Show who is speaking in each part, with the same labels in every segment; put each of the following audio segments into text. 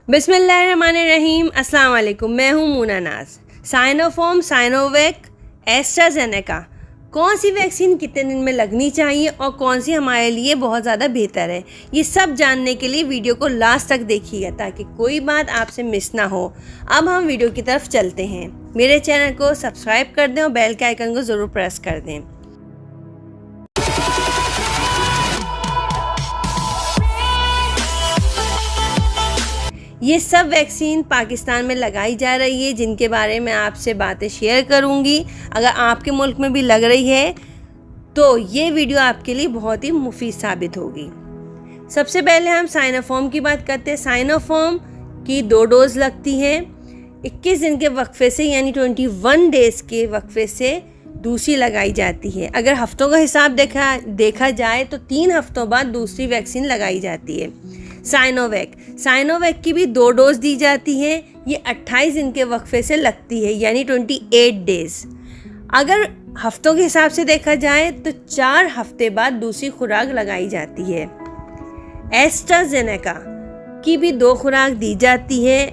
Speaker 1: बिस्मिल्लाहिर्रहमानिर्रहीम। अस्सलाम वालेकुम। मैं हूँ मूना नाज। साइनोफार्म, साइनोवैक, एस्ट्राजेनेका, कौन सी वैक्सीन कितने दिन में लगनी चाहिए और कौन सी हमारे लिए बहुत ज़्यादा बेहतर है, ये सब जानने के लिए वीडियो को लास्ट तक देखिएगा ताकि कोई बात आपसे मिस ना हो। अब हम वीडियो की तरफ चलते हैं। मेरे चैनल को सब्सक्राइब कर दें और बेल के आइकन को ज़रूर प्रेस कर दें। ये सब वैक्सीन पाकिस्तान में लगाई जा रही है, जिनके बारे में आपसे बातें शेयर करूंगी। अगर आपके मुल्क में भी लग रही है तो ये वीडियो आपके लिए बहुत ही मुफीद साबित होगी। सबसे पहले हम साइनोफार्म की बात करते हैं। साइनोफार्म की 2 डोज लगती हैं। 21 दिन के वक्फे से यानी 21 डेज़ के वक्फे से दूसरी लगाई जाती है। अगर हफ्तों का हिसाब देखा जाए तो 3 हफ्तों बाद दूसरी वैक्सीन लगाई जाती है। साइनोवैक की भी 2 डोज दी जाती हैं। ये 28 दिन के वक्फे से लगती है यानी 28 डेज़। अगर हफ्तों के हिसाब से देखा जाए तो 4 हफ्ते बाद दूसरी खुराक लगाई जाती है। एस्ट्राजेनेका की भी 2 खुराक दी जाती है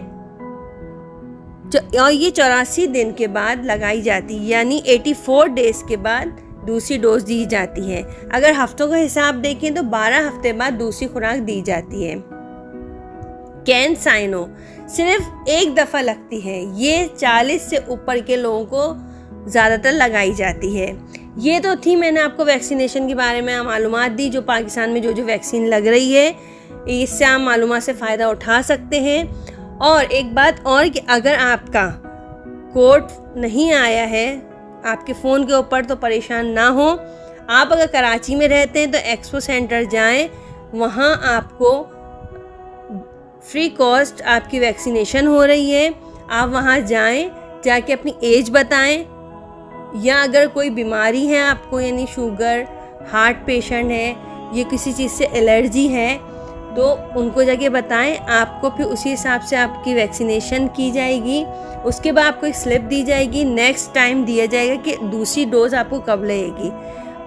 Speaker 1: और ये 84 दिन के बाद लगाई जाती है यानी 84 डेज़ के बाद दूसरी डोज दी जाती है। अगर हफ्तों का हिसाब देखें तो 12 हफ्ते बाद दूसरी खुराक दी जाती है। कैनसाइनो सिर्फ एक दफ़ा लगती है। ये 40 से ऊपर के लोगों को ज़्यादातर लगाई जाती है। ये तो थी, मैंने आपको वैक्सीनेशन के बारे में मालूमात दी, जो पाकिस्तान में जो वैक्सीन लग रही है इससे आप मालूमात से फ़ायदा उठा सकते हैं। और एक बात और कि अगर आपका कोड नहीं आया है आपके फ़ोन के ऊपर तो परेशान ना हो। आप अगर कराची में रहते हैं तो एक्सपो सेंटर जाएं, वहाँ आपको फ्री कॉस्ट आपकी वैक्सीनेशन हो रही है। आप वहाँ जाएं, जाके अपनी एज बताएं, या अगर कोई बीमारी है आपको यानी शुगर, हार्ट पेशेंट है, ये किसी चीज़ से एलर्जी है तो उनको जाके बताएं। आपको फिर उसी हिसाब से आपकी वैक्सीनेशन की जाएगी। उसके बाद आपको एक स्लिप दी जाएगी, नेक्स्ट टाइम दिया जाएगा कि दूसरी डोज़ आपको कब लगेगी।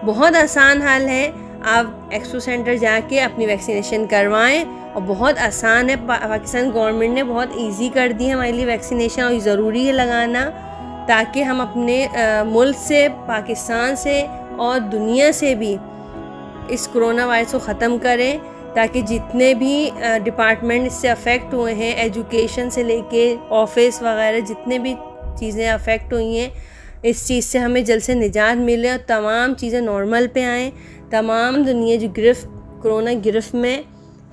Speaker 1: बहुत आसान हल है, आप एक्सपो सेंटर जाके अपनी वैक्सीनेशन करवाएं और बहुत आसान है। पाकिस्तान गवर्नमेंट ने बहुत इजी कर दी है हमारे लिए वैक्सीनेशन और ज़रूरी है लगाना ताकि हम अपने मुल्क से, पाकिस्तान से और दुनिया से भी इस कोरोना वायरस को ख़त्म करें, ताकि जितने भी डिपार्टमेंट इससे अफेक्ट हुए हैं, एजुकेशन से लेके ऑफिस वगैरह जितने भी चीज़ें अफेक्ट हुई हैं, इस चीज़ से हमें जल्द से निजात मिले और तमाम चीज़ें नॉर्मल पे आएँ। तमाम दुनिया जो कोरोना गिरफ्त में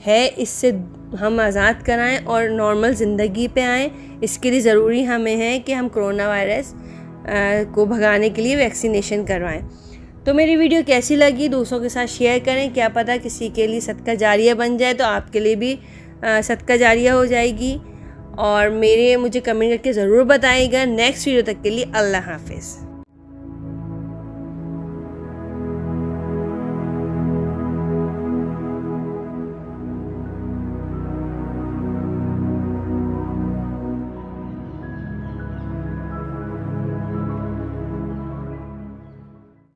Speaker 1: है इससे हम आज़ाद कराएं और नॉर्मल ज़िंदगी पे आएँ। इसके लिए ज़रूरी हमें है कि हम कोरोना वायरस को भगाने के लिए वैक्सीनेशन करवाएं। तो मेरी वीडियो कैसी लगी दूसरों के साथ शेयर करें, क्या पता किसी के लिए सदका जारिया बन जाए तो आपके लिए भी सदका जारिया हो जाएगी। और मुझे कमेंट करके ज़रूर बताइएगा। नेक्स्ट वीडियो तक के लिए अल्लाह हाफ़िज़।